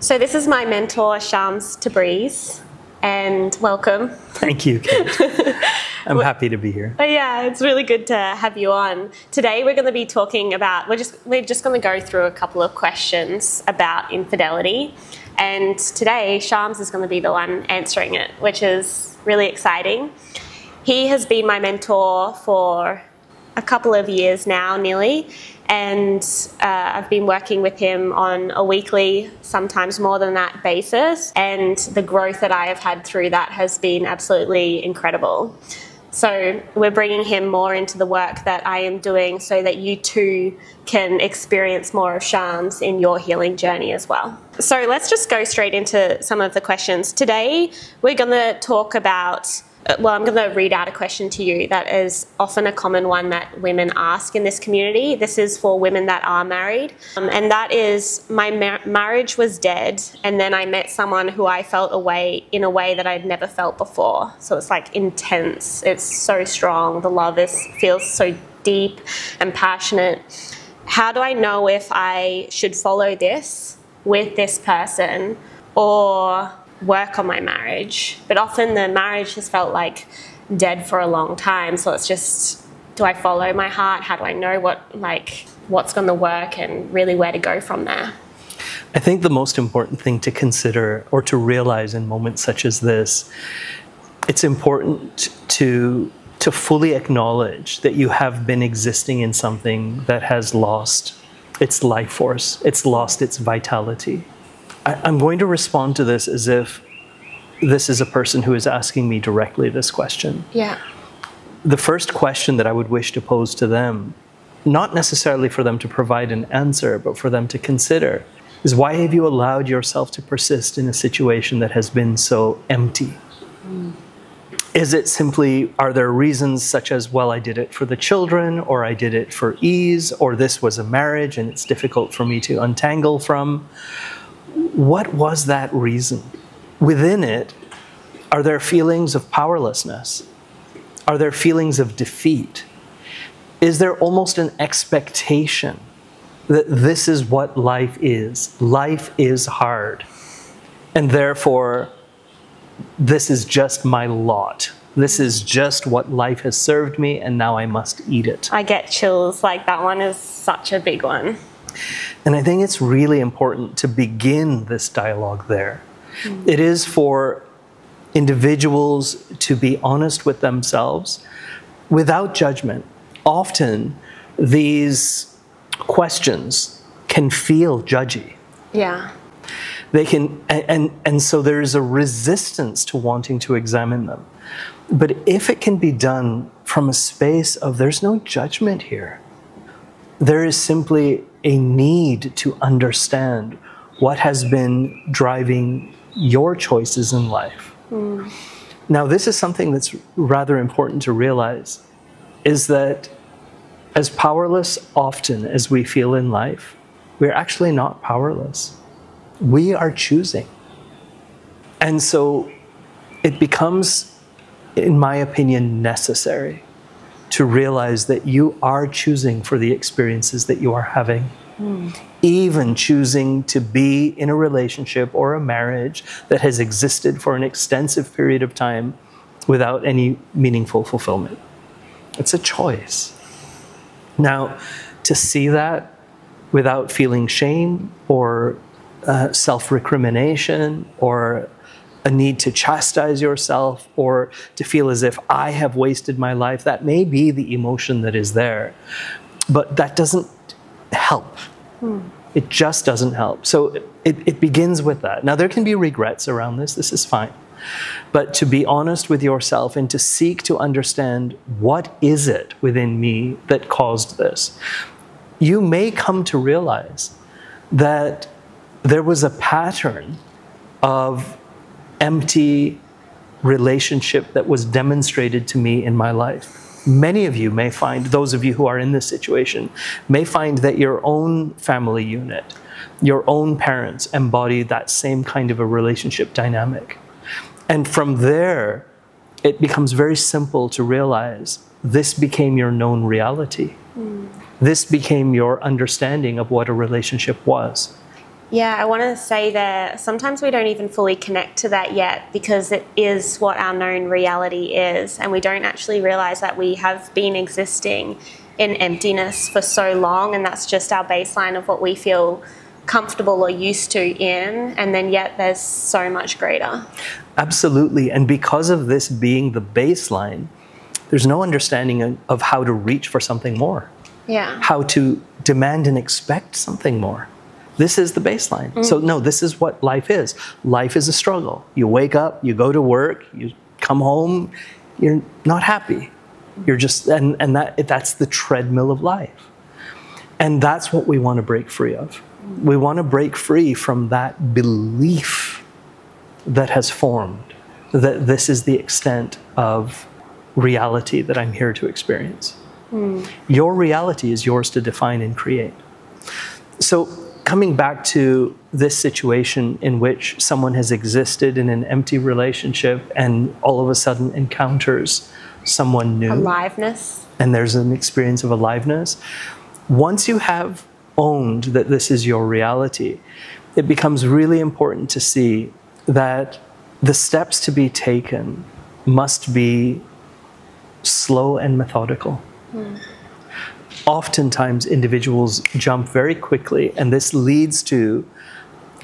So this is my mentor, Shams Tabriz, and welcome. Thank you, Kate. I'm happy to be here. Yeah, it's really good to have you on. Today we're going to be talking about, we're just going to go through a couple of questions about infidelity. And today Shams is going to be the one answering it, which is really exciting. He has been my mentor for a couple of years now, nearly, and I've been working with him on a weekly, sometimes more than that, basis, and the growth that I have had through that has been absolutely incredible. So we're bringing him more into the work that I am doing so that you too can experience more of Shams in your healing journey as well. So let's just go straight into some of the questions. Today we're going to talk about, well, I'm going to read out a question to you that is often a common one that women ask in this community. This is for women that are married. And that is, my marriage was dead, and then I met someone who I felt in a way that I'd never felt before. So it's like intense. It's so strong. The love feels so deep and passionate. How do I know if I should follow this with this person or work on my marriage? But often the marriage has felt like dead for a long time, so it's just, do I follow my heart? How do I know what's going to work and really where to go from there? I think the most important thing to consider or to realize in moments such as this, it's important to fully acknowledge that you have been existing in something that has lost its life force, it's lost its vitality. I'm going to respond to this as if this is a person who is asking me directly this question. Yeah. The first question that I would wish to pose to them, not necessarily for them to provide an answer, but for them to consider, is why have you allowed yourself to persist in a situation that has been so empty? Is it simply, are there reasons such as, well, I did it for the children, or I did it for ease, or this was a marriage and it's difficult for me to untangle from? What was that reason? Within it, are there feelings of powerlessness? Are there feelings of defeat? Is there almost an expectation that this is what life is? Life is hard. And therefore, this is just my lot. This is just what life has served me, and now I must eat it. I get chills. Like, that one is such a big one. And I think it's really important to begin this dialogue there. It is for individuals to be honest with themselves without judgment. Often these questions can feel judgy. Yeah. They can, and so there is a resistance to wanting to examine them. But if it can be done from a space of there's no judgment here, there is simply a need to understand what has been driving your choices in life. Now, this is something that's rather important to realize, is that as powerless often as we feel in life, we're actually not powerless. We are choosing. And so it becomes, in my opinion, necessary to realize that you are choosing for the experiences that you are having. Even choosing to be in a relationship or a marriage that has existed for an extensive period of time without any meaningful fulfillment. It's a choice. Now, to see that without feeling shame or self-recrimination or a need to chastise yourself or to feel as if I have wasted my life, that may be the emotion that is there. But that doesn't help. It just doesn't help. So it begins with that. Now, there can be regrets around this. This is fine. But to be honest with yourself and to seek to understand what is it within me that caused this, you may come to realize that there was a pattern of empty relationship that was demonstrated to me in my life. Many of you may find, those of you who are in this situation, may find that your own family unit, your own parents embody that same kind of a relationship dynamic. And from there, it becomes very simple to realize this became your known reality. This became your understanding of what a relationship was. Yeah, I want to say that sometimes we don't even fully connect to that yet because it is what our known reality is, and we don't actually realize that we have been existing in emptiness for so long, and that's just our baseline of what we feel comfortable or used to in, and then yet there's so much greater. Absolutely. And because of this being the baseline, there's no understanding of how to reach for something more. Yeah. How to demand and expect something more. This is the baseline. So no, this is what life is. Life is a struggle. You wake up, you go to work, you come home, you're not happy. You're just, and that's the treadmill of life. And that's what we want to break free of. We want to break free from that belief that has formed, that this is the extent of reality that I'm here to experience. Your reality is yours to define and create. So coming back to this situation in which someone has existed in an empty relationship and all of a sudden encounters someone new. Aliveness. And there's an experience of aliveness. Once you have owned that this is your reality, it becomes really important to see that the steps to be taken must be slow and methodical. Oftentimes individuals jump very quickly, and this leads to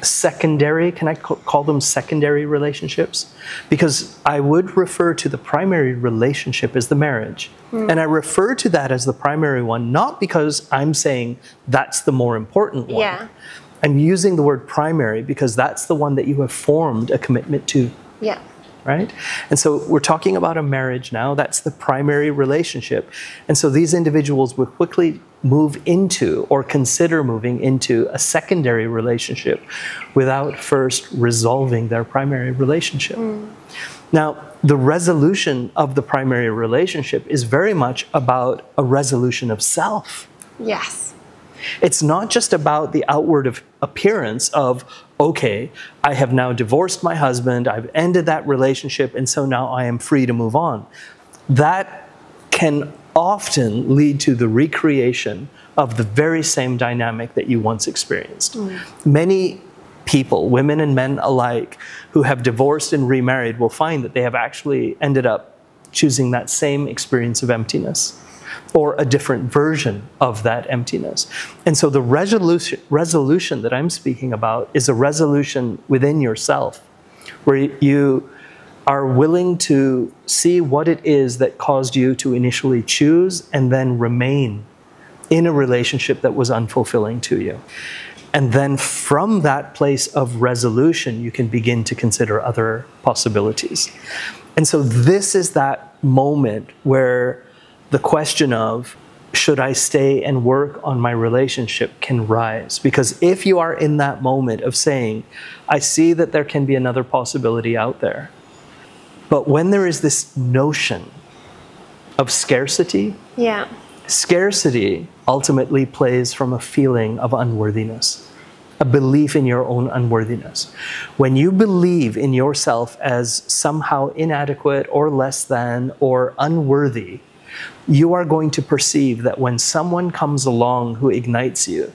secondary, can I call them secondary relationships? Because I would refer to the primary relationship as the marriage. And I refer to that as the primary one, not because I'm saying that's the more important one. Yeah. I'm using the word primary because that's the one that you have formed a commitment to. Yeah. Right? And so we're talking about a marriage now. That's the primary relationship. And so these individuals will quickly move into or consider moving into a secondary relationship without first resolving their primary relationship. Now, the resolution of the primary relationship is very much about a resolution of self. Yes. It's not just about the outward appearance of, okay, I have now divorced my husband, I've ended that relationship, and so now I am free to move on. That can often lead to the recreation of the very same dynamic that you once experienced. Many people, women and men alike, who have divorced and remarried will find that they have actually ended up choosing that same experience of emptiness, or a different version of that emptiness. And so the resolution that I'm speaking about is a resolution within yourself, where you are willing to see what it is that caused you to initially choose and then remain in a relationship that was unfulfilling to you. And then from that place of resolution, you can begin to consider other possibilities. And so this is that moment where the question of, should I stay and work on my relationship, can rise. Because if you are in that moment of saying, I see that there can be another possibility out there, but when there is this notion of scarcity, scarcity ultimately plays from a feeling of unworthiness, a belief in your own unworthiness. When you believe in yourself as somehow inadequate or less than or unworthy, you are going to perceive that when someone comes along who ignites you,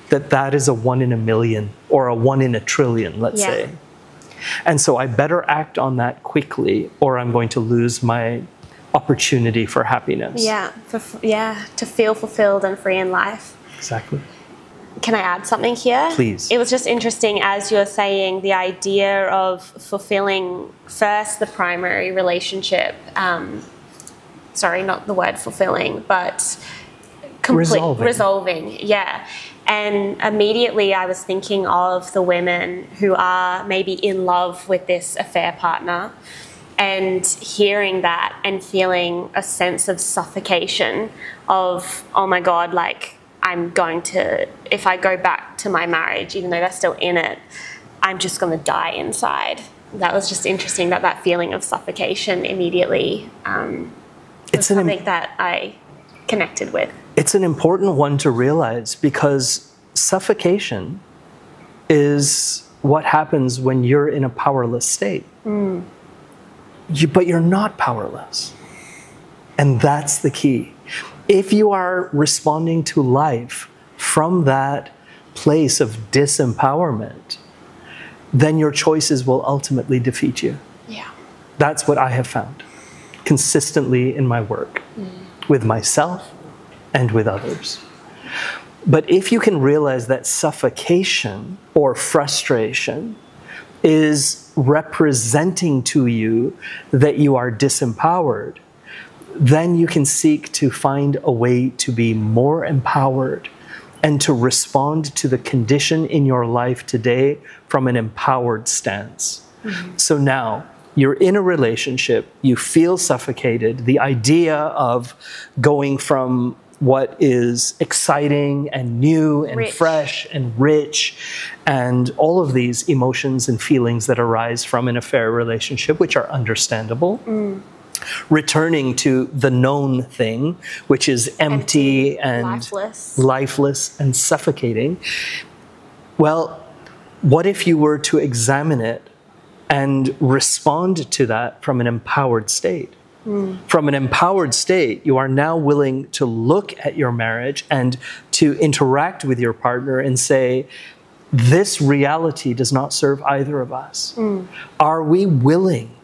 that is a 1 in a million or a 1 in a trillion, let's say. And so I better act on that quickly, or I'm going to lose my opportunity for happiness. To feel fulfilled and free in life. Exactly. Can I add something here? Please. It was just interesting, as you were saying, the idea of fulfilling first the primary relationship. Sorry, not the word fulfilling, but resolving. Yeah. And immediately I was thinking of the women who are maybe in love with this affair partner, and hearing that and feeling a sense of suffocation of, oh my God, like I'm going to, if I go back to my marriage, even though they're still in it, I'm just going to die inside. That was just interesting, that feeling of suffocation immediately it's something that I connected with. It's an important one to realize, because suffocation is what happens when you're in a powerless state. But you're not powerless. And that's the key. If you are responding to life from that place of disempowerment, then your choices will ultimately defeat you. Yeah. That's what I have found consistently in my work with myself and with others. But if you can realize that suffocation or frustration is representing to you that you are disempowered, then you can seek to find a way to be more empowered and to respond to the condition in your life today from an empowered stance. So now, you're in a relationship, you feel suffocated. The idea of going from what is exciting and new and fresh and rich and all of these emotions and feelings that arise from an affair relationship, which are understandable, returning to the known thing, which is empty and lifeless and suffocating. Well, what if you were to examine it and respond to that from an empowered state? From an empowered state, you are now willing to look at your marriage and to interact with your partner and say, this reality does not serve either of us. Are we willing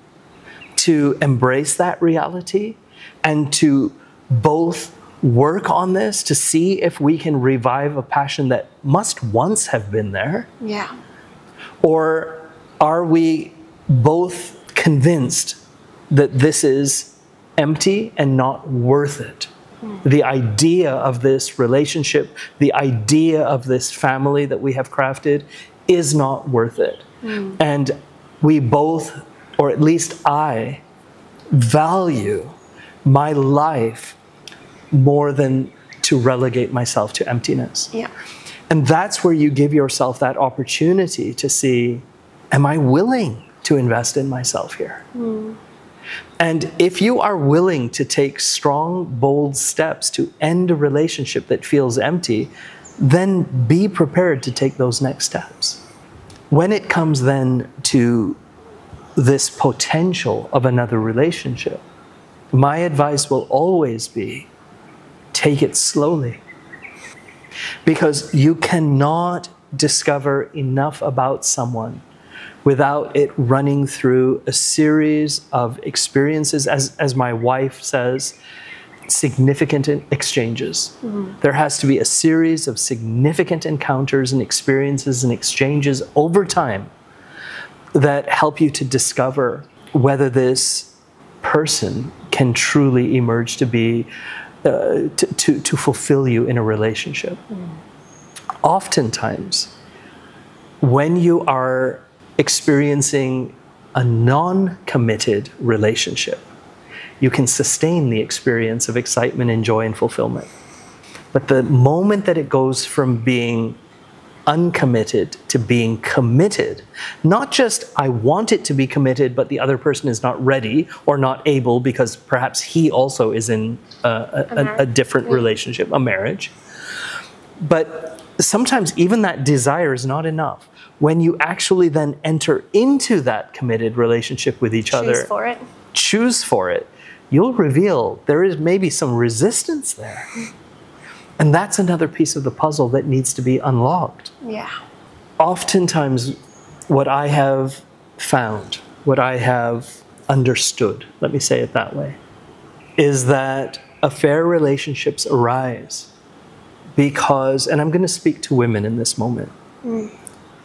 to embrace that reality and to both work on this to see if we can revive a passion that must once have been there? Yeah. Or are we both convinced that this is empty and not worth it? The idea of this relationship, the idea of this family that we have crafted is not worth it. And we both, or at least I, value my life more than to relegate myself to emptiness. Yeah. And that's where you give yourself that opportunity to see, am I willing to invest in myself here? And if you are willing to take strong, bold steps to end a relationship that feels empty, then be prepared to take those next steps. When it comes then to this potential of another relationship, my advice will always be, take it slowly. Because you cannot discover enough about someone without it running through a series of experiences, as my wife says, significant exchanges. There has to be a series of significant encounters and experiences and exchanges over time that help you to discover whether this person can truly emerge to be, to fulfill you in a relationship. Oftentimes, when you are experiencing a non-committed relationship, you can sustain the experience of excitement and joy and fulfillment. But the moment that it goes from being uncommitted to being committed, not just I want it to be committed, but the other person is not ready or not able because perhaps he also is in a different relationship, a marriage. But sometimes even that desire is not enough. When you actually then enter into that committed relationship with each other, choose for it, you'll reveal there is maybe some resistance there. And that's another piece of the puzzle that needs to be unlocked. Yeah. Oftentimes, what I have found, what I have understood, let me say it that way, is that affair relationships arise because, and I'm going to speak to women in this moment,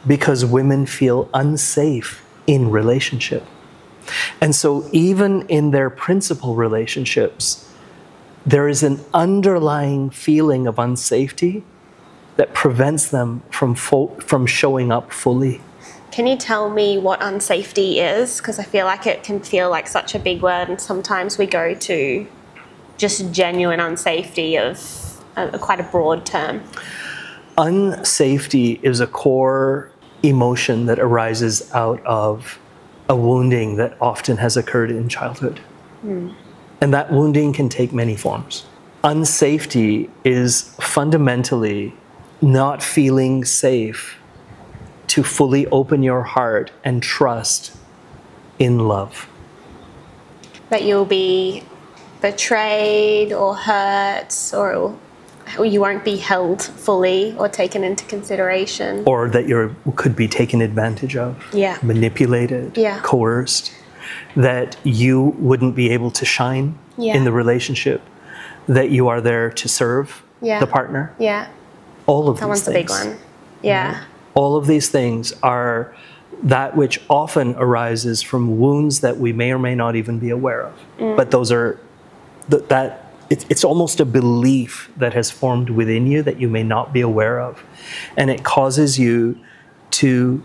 because women feel unsafe in relationship. And so even in their principal relationships, there is an underlying feeling of unsafety that prevents them from showing up fully. Can you tell me what unsafety is? Because I feel like it can feel like such a big word, and sometimes we go to just genuine unsafety of quite a broad term. Unsafety is a core emotion that arises out of a wounding that often has occurred in childhood. And that wounding can take many forms. Unsafety is fundamentally not feeling safe to fully open your heart and trust in love. That you'll be betrayed or hurt or you won't be held fully or taken into consideration. Or that you could be taken advantage of, Yeah. manipulated, Yeah. coerced, that you wouldn't be able to shine Yeah. in the relationship, that you are there to serve Yeah. the partner. Yeah. All of That these one's a big things. one. Yeah. All of these things are that which often arises from wounds that we may or may not even be aware of. But those are it's almost a belief that has formed within you that you may not be aware of. And it causes you to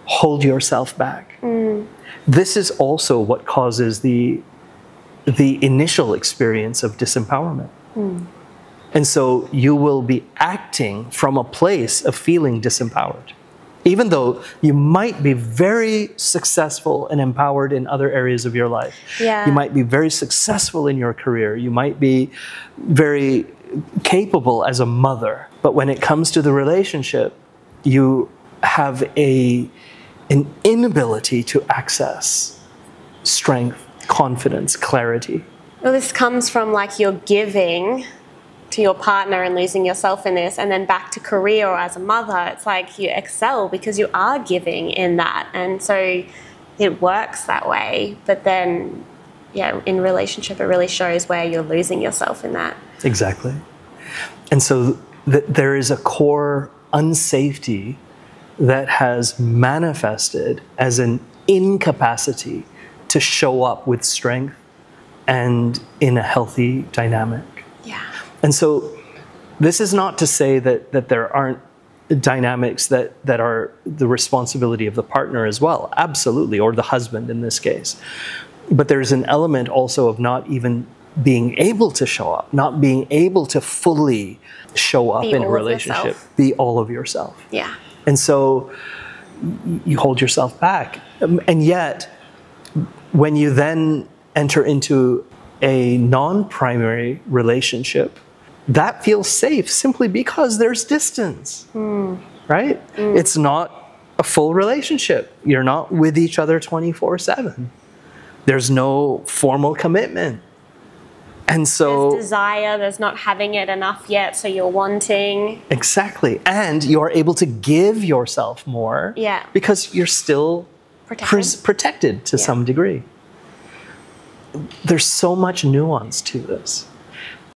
hold yourself back. This is also what causes the initial experience of disempowerment. And so you will be acting from a place of feeling disempowered. Even though you might be very successful and empowered in other areas of your life. Yeah. You might be very successful in your career. You might be very capable as a mother. But when it comes to the relationship, you have an inability to access strength, confidence, clarity. Well, this comes from like you're giving to your partner and losing yourself in this, and then back to career or as a mother, it's like you excel because you are giving in that, and so it works that way. But then, yeah, in relationship, it really shows where you're losing yourself in that. Exactly. And so there is a core unsafety that has manifested as an incapacity to show up with strength and in a healthy dynamic. Yeah. And so this is not to say that there aren't dynamics that are the responsibility of the partner as well. Absolutely. Or the husband in this case. But there's an element also of not even being able to show up, not being able to fully show up in a relationship, be all of yourself. Yeah. And so you hold yourself back. And yet, when you then enter into a non-primary relationship, that feels safe simply because there's distance, right? It's not a full relationship. You're not with each other 24/7. There's no formal commitment. And so there's desire, there's not having it enough yet, so you're wanting. Exactly. And you're able to give yourself more because you're still protected to some degree. There's so much nuance to this.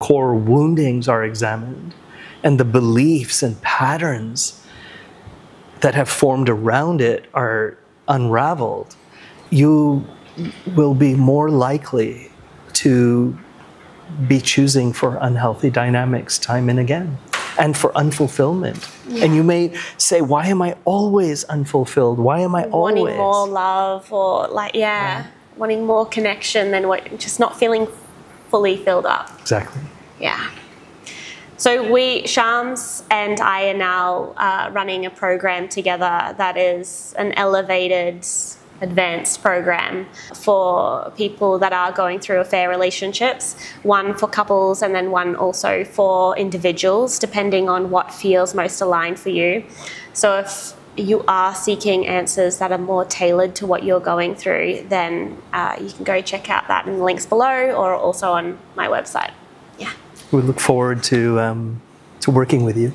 Core woundings are examined, and the beliefs and patterns that have formed around it are unraveled. You will be more likely to be choosing for unhealthy dynamics time and again, and for unfulfillment. Yeah. And you may say, why am I always unfulfilled? Why am I always wanting more love, or wanting more connection than just not feeling fully filled up? Exactly. Yeah. So Shams and I are now running a program together that is an elevated, advanced program for people that are going through affair relationships, one for couples and then one also for individuals, depending on what feels most aligned for you. So if you are seeking answers that are more tailored to what you're going through, then you can go check out that in the links below or also on my website. Yeah. We look forward to working with you.